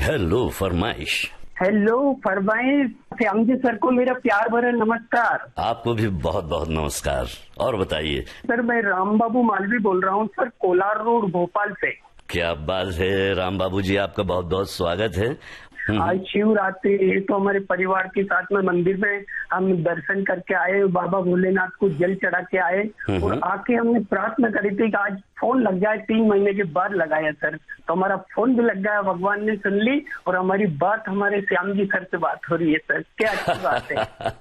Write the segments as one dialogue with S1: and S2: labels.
S1: Hello फरमाइश।
S2: Hello फरमाइश। Shyam ji sir को मेरा प्यार भरा नमस्कार।
S1: आपको भी बहुत बहुत नमस्कार। और बताइए
S2: सर, मैं राम बाबू मालवी बोल रहा हूँ सर, कोलार रोड भोपाल से।
S1: क्या बात है राम बाबू जी, आपका बहुत बहुत स्वागत है।
S2: आज शिवरात्रि तो हमारे परिवार के साथ में मंदिर में हम दर्शन करके आए, बाबा भोलेनाथ को जल चढ़ा के आए और आके हमने प्रार्थना करी थी कि आज फोन लग जाए। 3 महीने के बाद लगाया सर, तो हमारा फोन भी लग गया, भगवान ने सुन ली और हमारी बात हमारे श्याम जी सर से बात हो रही है सर। क्या अच्छी बात है।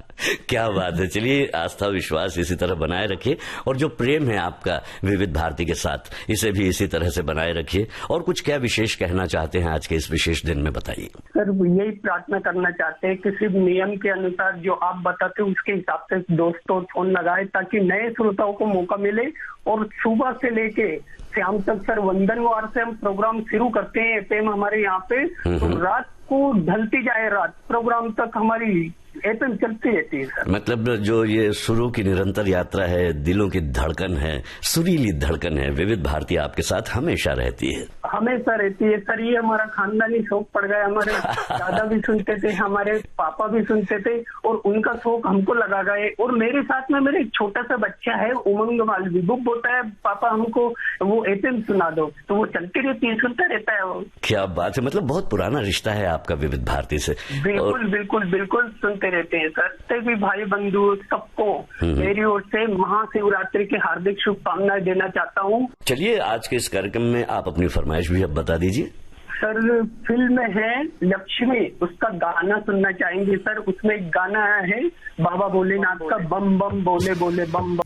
S1: क्या बात है। चलिए, आस्था विश्वास इसी तरह बनाए रखिए और जो प्रेम है आपका विविध भारती के साथ, इसे भी इसी तरह से बनाए रखिए। और कुछ क्या विशेष कहना चाहते हैं आज के इस विशेष दिन में, बताइए।
S2: सर, यही प्रार्थना करना चाहते हैं कि सिर्फ नियम के अनुसार जो आप बताते हैं उसके हिसाब से दोस्तों फोन लगाए, ताकि नए श्रोताओं को मौका मिले। और सुबह से लेके शाम तक सर वंदनवार से हम प्रोग्राम शुरू करते हैं एफएम हमारे यहाँ पे, तो रात को ढलती जाए रात प्रोग्राम तक हमारी एफएम चलती रहती है सर।
S1: मतलब जो ये शुरू की निरंतर यात्रा है, दिलों की धड़कन है, सुरीली धड़कन है, विविध भारती आपके साथ हमेशा रहती है।
S2: हमेशा रहती है सर। ये हमारा खानदानी शौक पड़ गया। हमारे दादा भी सुनते थे, हमारे पापा भी सुनते थे और उनका शौक हमको लगा गए। और मेरे साथ में मेरे एक छोटा सा बच्चा है उमंग मालवी, वो बोलता है पापा हमको वो एफएम सुना दो, तो वो चलती रहती है, सुनता रहता है वो।
S1: क्या बात है। मतलब बहुत पुराना रिश्ता है आपका विविध भारती से।
S2: बिल्कुल बिल्कुल बिल्कुल सुनते रहते हैं सर। सभी भाई बंधु सबको मेरी ओर से महाशिवरात्रि की हार्दिक शुभकामनाएं देना चाहता हूँ।
S1: चलिए, आज के इस कार्यक्रम में आप अपनी फरमाइश भी अब बता दीजिए।
S2: सर, फिल्म है लक्ष्मी, उसका गाना सुनना चाहेंगे सर। उसमें एक गाना है बाबा भोलेनाथ का, बम बम बोले बोले बम बम।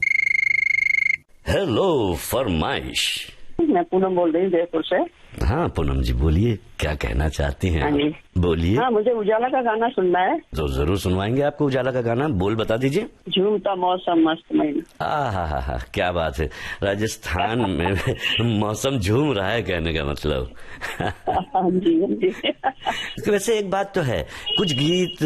S1: हेलो फरमाइश।
S2: मैं पूनम बोल रही हूँ जयपुर से।
S1: हाँ पूनम जी, बोलिए, क्या कहना चाहती हैं आप? बोलिए।
S2: हाँ, मुझे उजाला का गाना सुनना है।
S1: तो जरूर सुनवाएंगे आपको उजाला का गाना। बोल बता दीजिए।
S2: झूमता मौसम मस्त महीना।
S1: हा, क्या बात है। राजस्थान में मौसम झूम रहा है, कहने का मतलब।
S2: जी।
S1: वैसे एक बात तो है, कुछ गीत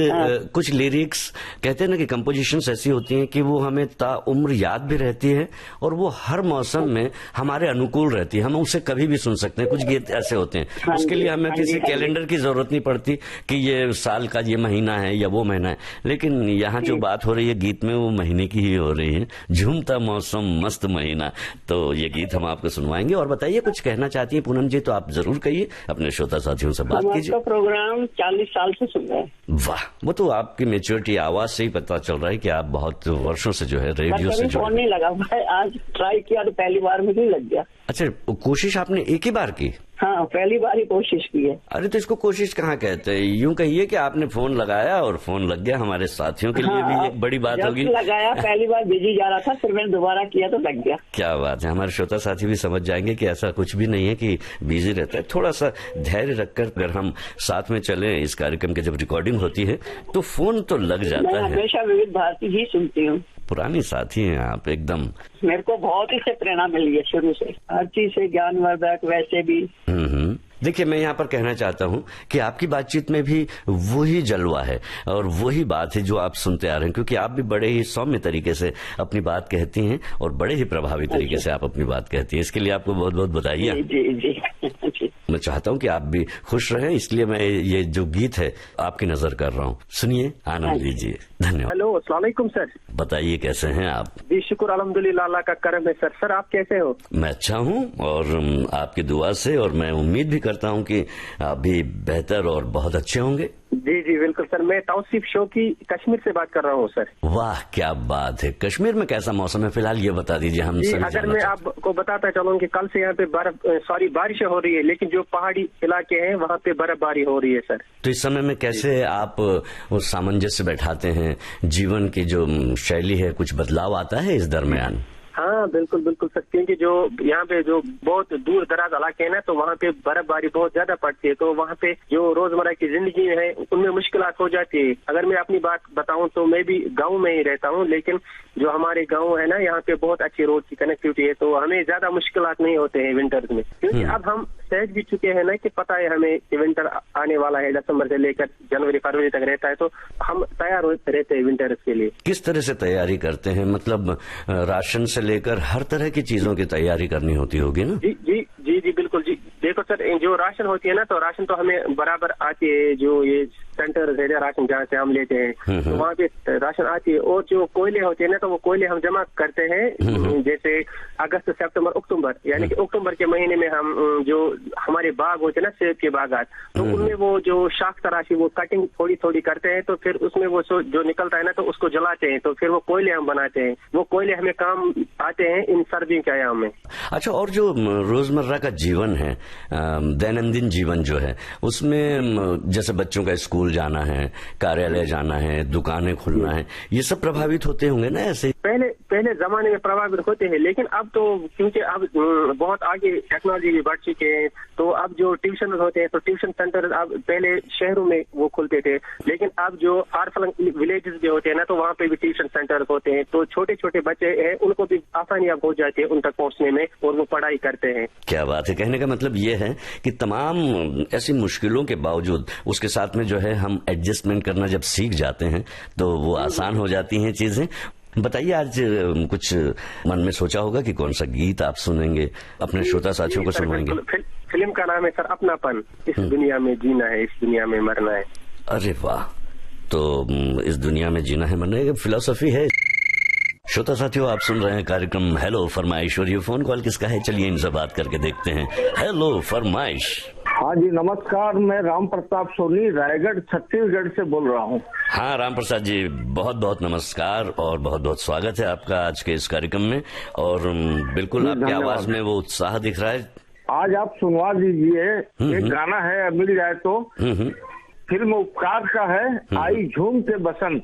S1: कुछ लिरिक्स कहते हैं ना कि कंपोजिशंस ऐसी होती हैं कि वो हमें ताउम्र याद भी रहती है और वो हर मौसम में हमारे अनुकूल रहती है। हम उसे कभी भी सुन सकते हैं। कुछ गीत ऐसे होते हैं, उसके लिए हमें किसी कैलेंडर की जरूरत नहीं पड़ती कि ये साल का ये महीना है या वो महीना है। लेकिन यहाँ जो बात हो रही है गीत में, वो महीने की ही हो रही है। झूमता मौसम मस्त महीना। तो ये गीत हम आपको सुनवाएंगे। और बताइए, कुछ कहना चाहती हैं पूनम जी तो आप जरूर कहिए, अपने श्रोता साथियों से बात कीजिए।
S2: प्रोग्राम 40 साल से सुन रहे हैं।
S1: वाह, वो तो आपकी मेच्योरिटी आवाज से ही पता चल रहा है कि आप बहुत वर्षों से जो है रेडियो से
S2: फोन नहीं लगा भाई, आज ट्राई किया तो पहली बार में ही लग गया।
S1: अच्छा, कोशिश आपने एक ही बार की?
S2: हाँ, पहली बार ही कोशिश की है।
S1: अरे तो इसको कोशिश कहाँ कहते हैं, यूं कहिए कि आपने फोन लगाया और फोन लग गया। हमारे साथियों के लिए भी एक बड़ी बात होगी।
S2: लगाया, पहली बार बिजी जा रहा था, फिर मैंने दोबारा किया तो लग गया।
S1: क्या बात है। हमारे श्रोता साथी भी समझ जाएंगे कि ऐसा कुछ भी नहीं है कि बिजी रहता है। थोड़ा सा धैर्य रखकर अगर हम साथ में चलें, इस कार्यक्रम की जब रिकॉर्डिंग होती है तो फोन तो लग जाता है।
S2: हमेशा विविध भारती ही सुनती हूँ।
S1: पुरानी साथी हैं आप एकदम।
S2: मेरे को बहुत ही से प्रेरणा मिली है शुरू से, हर चीज से ज्ञानवर्धक। वैसे भी
S1: देखिए, मैं यहाँ पर कहना चाहता हूँ कि आपकी बातचीत में भी वही जलवा है और वही बात है जो आप सुनते आ रहे हैं, क्योंकि आप भी बड़े ही सौम्य तरीके से अपनी बात कहती हैं और बड़े ही प्रभावी तरीके से आप अपनी बात कहती हैं। इसके लिए आपको बहुत बहुत बधाई।
S2: जी।
S1: मैं चाहता हूँ कि आप भी खुश रहें, इसलिए मैं ये जो गीत है आपकी नजर कर रहा हूँ। सुनिए, आनंद लीजिए। धन्यवाद।
S2: हेलो, अस्सलाम वालेकुम सर।
S1: बताइए, कैसे हैं आप?
S2: जी शुक्र, अल्हम्दुलिल्लाह, अल्लाह का करम है सर। सर, आप कैसे हो?
S1: मैं अच्छा हूँ और आपकी दुआ से, और मैं उम्मीद भी करता हूँ कि आप भी बेहतर और बहुत अच्छे होंगे।
S2: जी बिल्कुल सर। मैं तौसीफ शौकी कश्मीर से बात कर रहा हूँ सर।
S1: वाह, क्या बात है। कश्मीर में कैसा मौसम है फिलहाल, ये बता दीजिए हम।
S2: अगर मैं आपको बताता चलूँ कि कल से यहाँ पे बारिश हो रही है, लेकिन जो पहाड़ी इलाके हैं वहाँ पे बर्फबारी हो रही है सर।
S1: तो इस समय में कैसे आप उस सामंजस्य बैठाते हैं? जीवन की जो शैली है, कुछ बदलाव आता है इस दरमियान?
S2: हाँ बिल्कुल सर, क्योंकि जो यहाँ पे जो बहुत दूर दराज इलाके हैं ना, तो वहाँ पे बर्फबारी बहुत ज्यादा पड़ती है, तो वहाँ पे जो रोजमर्रा की जिंदगी है उनमें मुश्किलात हो जाती है। अगर मैं अपनी बात बताऊँ तो मैं भी गांव में ही रहता हूँ, लेकिन जो हमारे गांव है ना, यहाँ पे बहुत अच्छी रोड की कनेक्टिविटी है, तो हमें ज्यादा मुश्किलात नहीं होते हैं विंटर्स में। क्योंकि अब हम सहज भी चुके हैं ना कि पता है हमें कि विंटर आने वाला है, दिसंबर से लेकर जनवरी फरवरी तक रहता है, तो हम तैयार रहते हैं विंटर्स के लिए।
S1: किस तरह से तैयारी करते हैं? मतलब राशन से लेकर हर तरह की चीजों की तैयारी करनी होती होगी ना?
S2: जी बिल्कुल जी। देखो सर, जो राशन होती है ना, तो राशन तो हमें बराबर आती है, जो ये सेंटर है राशन जहाँ से हम लेते हैं, तो वहाँ पे राशन आती है। और जो कोयले होते हैं ना, तो वो कोयले हम जमा करते हैं, जैसे अगस्त, सितंबर, अक्टूबर, यानी कि अक्टूबर के महीने में हम जो हमारे बाग होते हैं ना, सेब के बागात, तो उनमें वो जो शाख तराशी वो कटिंग थोड़ी थोड़ी करते हैं, तो फिर उसमें वो जो निकलता है ना, तो उसको जलाते हैं, तो फिर वो कोयले हम बनाते हैं। वो कोयले हमें काम आते हैं इन सर्दियों के आयाम में।
S1: अच्छा, और जो रोजमर्रा का जीवन है, दैनंदिन जीवन जो है, उसमें जैसे बच्चों का स्कूल जाना है, कार्यालय जाना है, दुकानें खुलना है, ये सब प्रभावित होते होंगे ना ऐसे?
S2: पहले जमाने में प्रभावित होते हैं, लेकिन अब तो क्योंकि अब बहुत आगे टेक्नोलॉजी भी बढ़ चुके हैं, तो अब जो ट्यूशन होते हैं, तो ट्यूशन सेंटर अब पहले शहरों में वो खुलते थे, लेकिन अब जो फार विलेजेस भी होते हैं ना, तो वहाँ पे भी ट्यूशन सेंटर होते हैं, तो छोटे छोटे बच्चे हैं, उनको भी आसानी अब हो जाती है उन तक पहुँचने में, और वो पढ़ाई करते हैं।
S1: क्या बात है। कहने का मतलब ये है कि तमाम ऐसी मुश्किलों के बावजूद उसके साथ में जो है हम एडजस्टमेंट करना जब सीख जाते हैं तो वो आसान हो जाती हैं चीजें। बताइए, आज कुछ मन में सोचा होगा कि कौन सा गीत आप सुनेंगे, अपने श्रोता साथियों को सुनवाएंगे?
S2: फिल्म का नाम है सर अपनापन, इस दुनिया में जीना है, इस दुनिया में मरना है।
S1: अरे वाह, तो इस दुनिया में जीना है मरना है, फिलॉसफी है। श्रोता साथियों, आप सुन रहे हैं कार्यक्रम हेलो फरमाइश, और ये फोन कॉल किसका है, चलिए इनसे बात करके देखते हैं। हेलो फरमाइश।
S3: हाँ जी, नमस्कार, मैं राम प्रताप सोनी रायगढ़ छत्तीसगढ़ से बोल रहा हूँ।
S1: हाँ राम प्रसाद जी, बहुत बहुत नमस्कार और बहुत बहुत स्वागत है आपका आज के इस कार्यक्रम में। और बिल्कुल आपकी आवाज में वो उत्साह दिख रहा है।
S3: आज आप सुनवा दीजिए, एक गाना है, मिल जाए तो, फिल्म उपकार का है, आई झूम के बसंत।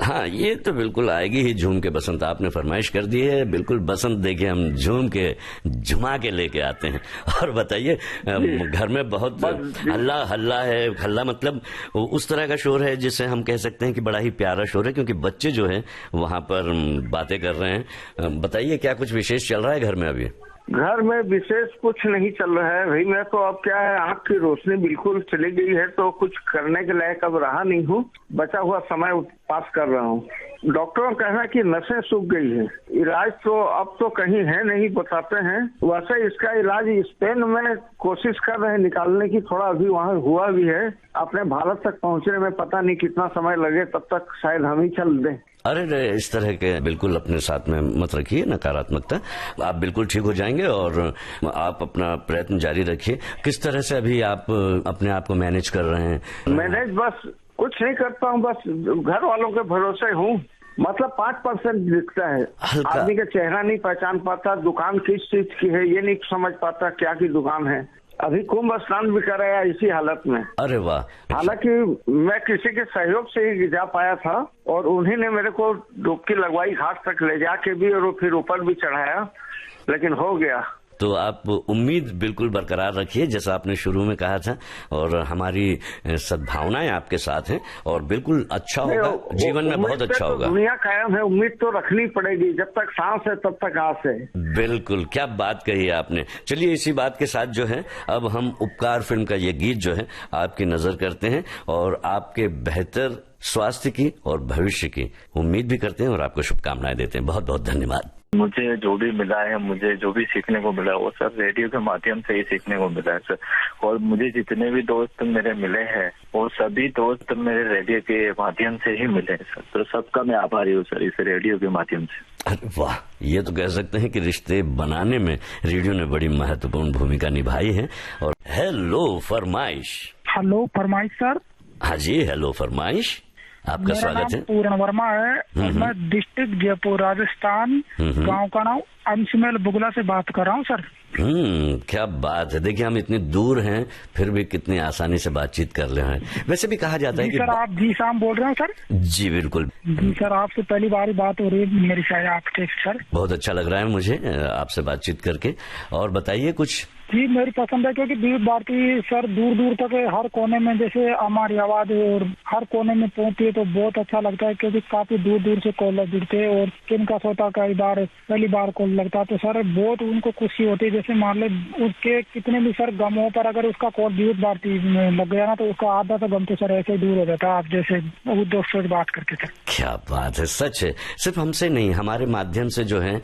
S1: हाँ, ये तो बिल्कुल आएगी ही झूम के बसंत, आपने फरमाइश कर दी है, बिल्कुल बसंत देके हम झूम के झुमा के लेके आते हैं। और बताइए, घर में बहुत हल्ला है, हल्ला मतलब उस तरह का शोर है जिसे हम कह सकते हैं कि बड़ा ही प्यारा शोर है, क्योंकि बच्चे जो है वहाँ पर बातें कर रहे हैं। बताइए, क्या कुछ विशेष चल रहा है घर में अभी?
S3: घर में विशेष कुछ नहीं चल रहा है भाई, मैं तो अब क्या है, आँख की रोशनी बिल्कुल चली गई है, तो कुछ करने के लायक अब रहा नहीं हूँ, बचा हुआ समय पास कर रहा हूँ। डॉक्टरों का कहना कि नसें सूख गई है, इलाज तो अब तो कहीं है नहीं बताते हैं। वैसे इसका इलाज स्पेन में कोशिश कर रहे हैं निकालने की, थोड़ा अभी वहाँ हुआ भी है, अपने भारत तक पहुँचने में पता नहीं कितना समय लगे, तब तक शायद हम ही चल दें।
S1: अरे इस तरह के बिल्कुल अपने साथ में मत रखिए नकारात्मकता, आप बिल्कुल ठीक हो जाएंगे और आप अपना प्रयत्न जारी रखिए। किस तरह से अभी आप अपने आप को मैनेज कर रहे हैं?
S3: मैनेज बस कुछ नहीं करता हूँ, बस घर वालों के भरोसे हूँ, मतलब 5% दिखता है, आदमी का चेहरा नहीं पहचान पाता, दुकान किस चीज की है ये नहीं समझ पाता, क्या की दुकान है। अभी कुंभ स्नान भी कराया इसी हालत में।
S1: अरे वाह।
S3: हालांकि मैं किसी के सहयोग से ही जा पाया था, और उन्हीं ने मेरे को डुबकी लगवाई, घाट तक ले जाके भी, और फिर ऊपर भी चढ़ाया, लेकिन हो गया।
S1: तो आप उम्मीद बिल्कुल बरकरार रखिए, जैसा आपने शुरू में कहा था, और हमारी सद्भावनाएं आपके साथ हैं, और बिल्कुल अच्छा होगा, जीवन में बहुत अच्छा होगा।
S3: दुनिया कायम है, उम्मीद तो रखनी पड़ेगी, जब तक सांस है तब तक आस है।
S1: बिल्कुल, क्या बात कही आपने। चलिए, इसी बात के साथ जो है अब हम उपकार फिल्म का ये गीत जो है आपकी नजर करते हैं, और आपके बेहतर स्वास्थ्य की और भविष्य की उम्मीद भी करते हैं, और आपको शुभकामनाएं देते हैं। बहुत बहुत धन्यवाद।
S4: मुझे जो भी मिला है, मुझे जो भी सीखने को मिला है, वो सब रेडियो के माध्यम से ही सीखने को मिला है सर। और मुझे जितने भी दोस्त मेरे मिले हैं, वो सभी दोस्त मेरे रेडियो के माध्यम से ही मिले हैं सर, तो सबका मैं आभारी हूँ सर, इस रेडियो के माध्यम से।
S1: अरे वाह, ये तो कह सकते हैं कि रिश्ते बनाने में रेडियो ने बड़ी महत्वपूर्ण भूमिका निभाई है। और हेलो फरमाइश।
S5: हेलो फरमाइश सर।
S1: हाँ जी, हेलो फरमाइश, आपका स्वागत है।
S5: पूर्ण वर्मा है, और मैं डिस्ट्रिक्ट जयपुर राजस्थान, गांव का नाम अंशमेल बुगला से बात कर रहा हूँ सर।
S1: क्या बात है। देखिए, हम इतनी दूर हैं फिर भी कितनी आसानी से बातचीत कर रहे हैं। वैसे भी कहा जाता है कि
S5: सर आप जी शाम बोल रहे हैं सर?
S1: जी बिल्कुल
S5: जी सर, आपसे पहली बार बात हो रही है मेरी शायद आपके सर।
S1: बहुत अच्छा लग रहा है मुझे आपसे बातचीत करके। और बताइए कुछ।
S5: जी मेरी पसंद है, क्योंकि विविध भारती सर दूर दूर तक हर कोने में, जैसे हमारी आवाज और हर कोने में पहुंचती है, तो बहुत अच्छा लगता है, क्योंकि काफी दूर दूर से कॉलर जुड़ते हैं, और किनका श्रोता कई बार पहली बार कॉल लगता है, तो सर बहुत उनको खुशी होती है। जैसे मान ले उसके कितने भी सर गम हो, पर अगर उसका कॉल विविध भारती में लग गया ना, तो उसका आधा सा गम तो सर ऐसे ही दूर हो जाता है, आप जैसे दोस्तों से बात करके सर।
S1: क्या बात है, सच है। सिर्फ हमसे नहीं, हमारे माध्यम से जो है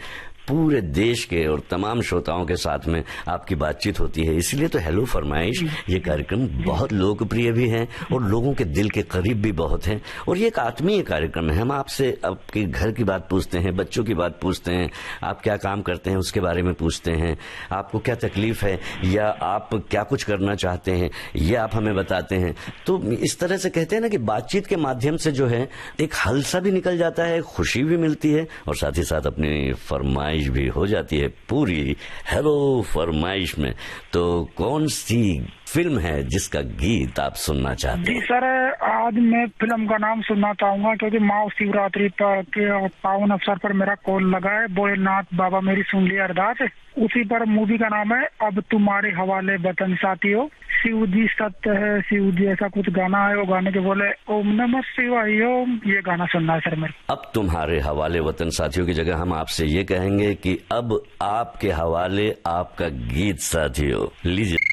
S1: पूरे देश के और तमाम श्रोताओं के साथ में आपकी बातचीत होती है। इसलिए तो हेलो फरमाइश ये कार्यक्रम बहुत लोकप्रिय भी है और लोगों के दिल के करीब भी बहुत है, और ये एक आत्मीय कार्यक्रम है। हम आपसे आपके घर की बात पूछते हैं, बच्चों की बात पूछते हैं, आप क्या काम करते हैं उसके बारे में पूछते हैं, आपको क्या तकलीफ है या आप क्या कुछ करना चाहते हैं ये आप हमें बताते हैं। तो इस तरह से कहते हैं ना कि बातचीत के माध्यम से जो है एक हल सा भी निकल जाता है, खुशी भी मिलती है और साथ ही साथ अपनी फरमाइश भी हो जाती है पूरी हेलो फरमाइश में। तो कौन सी फिल्म है जिसका गीत आप सुनना चाहते हैं?
S5: जी सर, आज मैं फिल्म का नाम सुनना चाहूंगा क्योंकि महाशिवरात्रि के पावन अवसर पर मेरा कॉल लगा है। भोलेनाथ बाबा मेरी सुन ली अरदास, उसी पर मूवी का नाम है अब तुम्हारे हवाले वतन साथियों। शिव जी सत्य है, शिव जी ऐसा कुछ गाना है, वो गाने के बोले ओम नमः शिवाय ओम, ये गाना सुनना है सर मेरे।
S1: अब तुम्हारे हवाले वतन साथियों की जगह हम आपसे ये कहेंगे कि अब आपके हवाले आपका गीत साथियों। लीजिए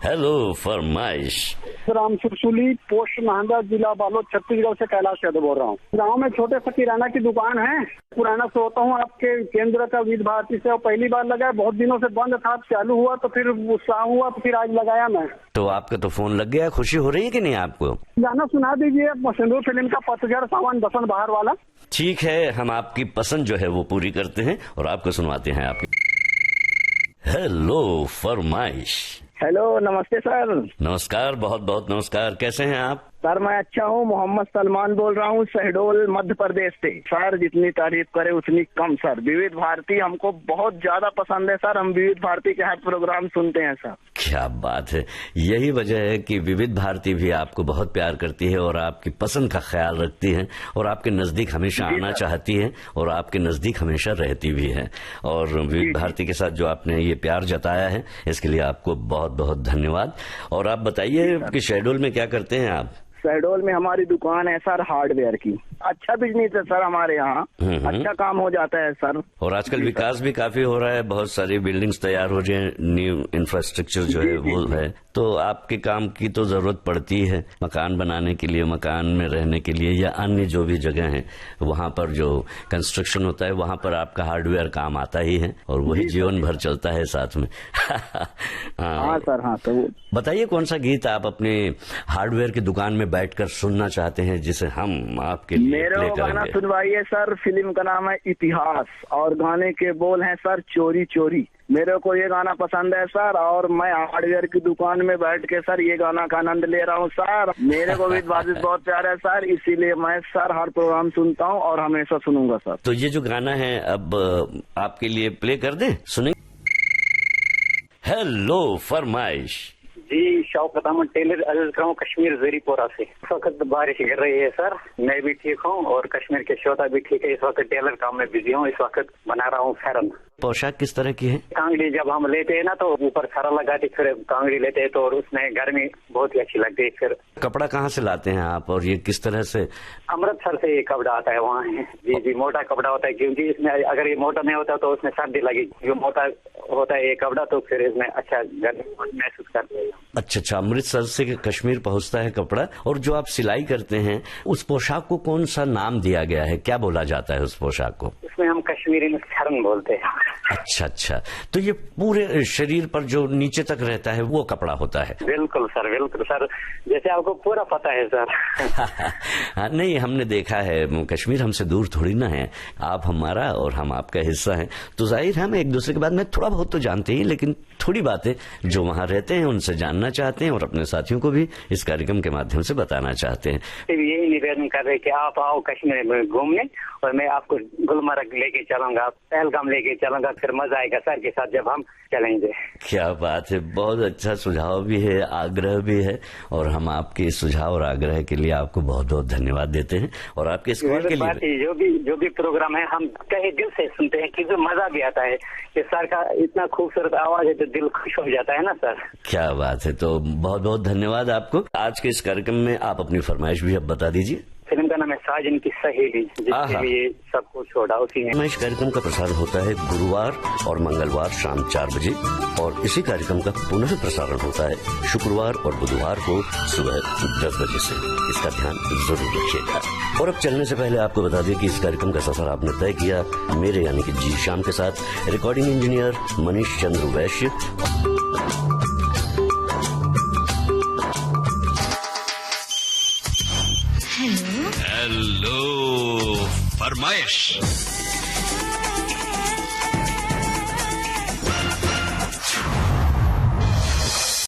S1: हेलो फरमाइश।
S6: राम सुरसुली, पोस्ट महंदा, जिला बालोद, छत्तीसगढ़ से कैलाश यादव बोल रहा हूँ। गांव में छोटे से किराना की दुकान है, पुराना श्रोता हूँ आपके केंद्र का विविध भारती से। पहली बार लगाया, बहुत दिनों से बंद था, चालू हुआ तो फिर उत्साह हुआ तो फिर आज लगाया मैं।
S1: तो आपका तो फोन लग गया, खुशी हो रही है कि नहीं आपको?
S6: गाना सुना दीजिए सिंदूर फिल्म का पतझड़ सावन बसंत बहार वाला।
S1: ठीक है, हम आपकी पसंद जो है वो पूरी करते हैं और आपको सुनवाते हैं आपकी हेलो फरमाइश।
S6: हेलो, नमस्ते सर।
S1: नमस्कार, बहुत बहुत नमस्कार। कैसे हैं आप?
S6: सर मैं अच्छा हूँ, मोहम्मद सलमान बोल रहा हूँ, शहडोल मध्य प्रदेश से। सर जितनी तारीफ करे उतनी कम सर। विविध भारती हमको बहुत ज्यादा पसंद है सर, हम विविध भारती के हर प्रोग्राम सुनते हैं सर।
S1: क्या बात है, यही वजह है कि विविध भारती भी आपको बहुत प्यार करती है और आपकी पसंद का ख्याल रखती है और आपके नजदीक हमेशा आना चाहती है और आपके नजदीक हमेशा रहती भी है। और विविध भारती के साथ जो आपने ये प्यार जताया है इसके लिए आपको बहुत बहुत धन्यवाद। और आप बताइए कि शहडोल में क्या करते हैं आप?
S6: शहडोल में हमारी दुकान है सर हार्डवेयर की। अच्छा बिजनेस है सर हमारे यहाँ, अच्छा काम हो जाता है सर।
S1: और आजकल विकास भी काफी हो रहा है, बहुत सारी बिल्डिंग्स तैयार हो रही हैं, न्यू इंफ्रास्ट्रक्चर जो है वो है। तो आपके काम की तो जरूरत पड़ती है मकान बनाने के लिए, मकान में रहने के लिए या अन्य जो भी जगह है वहाँ पर जो कंस्ट्रक्शन होता है वहाँ पर आपका हार्डवेयर काम आता ही है और वही जीवन भर चलता है साथ में।
S6: हाँ सर, हाँ। तो
S1: बताइए कौन सा गीत आप अपने हार्डवेयर की दुकान में बैठकर सुनना चाहते हैं जिसे हम आपके लिए
S6: मेरे
S1: प्ले
S6: को गाना
S1: करेंगे?
S6: सुनवाइए सर। फिल्म का नाम है इतिहास और गाने के बोल हैं सर चोरी चोरी। मेरे को ये गाना पसंद है सर और मैं हार्डवेयर की दुकान में बैठ के सर ये गाना का आनंद ले रहा हूँ सर। मेरे को भी बात बहुत प्यार है सर, इसीलिए मैं सर हर प्रोग्राम सुनता हूँ और हमेशा सुनूंगा सर।
S1: तो ये जो गाना है अब आपके लिए प्ले कर दें, सुनेंगे? हेलो फरमाइश।
S7: जी, शौकत अहमद टेलर अर्ज कर रहा हूँ कश्मीर ज़रीपोरा से। इस वक्त बारिश गिर रही है सर, मैं भी ठीक हूँ और कश्मीर के श्रोता भी ठीक है। इस वक्त टेलर काम में बिजी हूँ, इस वक्त बना रहा हूँ फैरन।
S1: पोशाक किस तरह की है?
S7: कांगड़ी जब हम लेते हैं ना तो ऊपर खरा लगाते, फिर कांगड़ी लेते हैं तो उसमें गर्मी बहुत ही अच्छी लगती है। फिर
S1: कपड़ा कहाँ से लाते हैं आप और ये किस तरह से?
S7: अमृतसर से ये कपड़ा आता है वहाँ है। जी जी, मोटा कपड़ा होता है क्योंकि इसमें अगर ये मोटा नहीं होता तो उसमें सर्दी लगेगी। जो मोटा होता है ये कपड़ा तो फिर इसमें अच्छा गर्मी महसूस करते हैं।
S1: अच्छा, अमृतसर से कश्मीर पहुँचता है कपड़ा। और जो आप सिलाई करते हैं उस पोशाक को कौन सा नाम दिया गया है, क्या बोला जाता है उस पोशाक को?
S7: उसमें हम कश्मीरी में फैरन बोलते हैं।
S1: अच्छा, तो ये पूरे शरीर पर जो नीचे तक रहता है वो कपड़ा होता है?
S7: बिल्कुल सर, जैसे आपको पूरा पता है सर।
S1: नहीं, हमने देखा है, कश्मीर हमसे दूर थोड़ी ना है, आप हमारा और हम आपका हिस्सा हैं, तो जाहिर है हम एक दूसरे के बारे में थोड़ा बहुत तो जानते ही, लेकिन थोड़ी बातें जो वहाँ रहते हैं उनसे जानना चाहते हैं और अपने साथियों को भी इस कार्यक्रम के माध्यम से बताना चाहते हैं।
S7: यही निवेदन कर रहे कि आप आओ कश्मीर में घूमने और मैं आपको गुलमर्ग लेके चलूंगा, पहलगाम लेके चलूंगा, फिर मजा आएगा सर के साथ जब हम चलेंगे।
S1: क्या बात है, बहुत अच्छा सुझाव भी है, आग्रह भी है और हम आपके सुझाव और आग्रह के लिए आपको बहुत बहुत धन्यवाद देते हैं और आपके इस कॉल के लिए।
S7: जो भी प्रोग्राम है हम कहीं दिल से सुनते हैं क्योंकि मजा भी आता है कि सर का इतना खूबसूरत आवाज है तो दिल खुश हो जाता है ना सर।
S1: क्या बात है, तो बहुत बहुत धन्यवाद आपको। आज के इस कार्यक्रम में आप अपनी फरमाइश भी अब बता दीजिए।
S7: फिल्म का नाम है साजन की सहेली, जिससे भी ये सबको छोड़ा उसी ने।
S1: इस कार्यक्रम का प्रसारण होता है गुरुवार और मंगलवार शाम 4 बजे और इसी कार्यक्रम का पुनः प्रसारण होता है शुक्रवार और बुधवार को सुबह 10 बजे से। इसका ध्यान जरूर रखिएगा। और अब चलने से पहले आपको बता दें कि इस कार्यक्रम का सफर आपने तय किया मेरे यानी कि जी श्याम के साथ, रिकॉर्डिंग इंजीनियर मनीष चंद्र वैश्य।
S8: हेलो फरमाइश।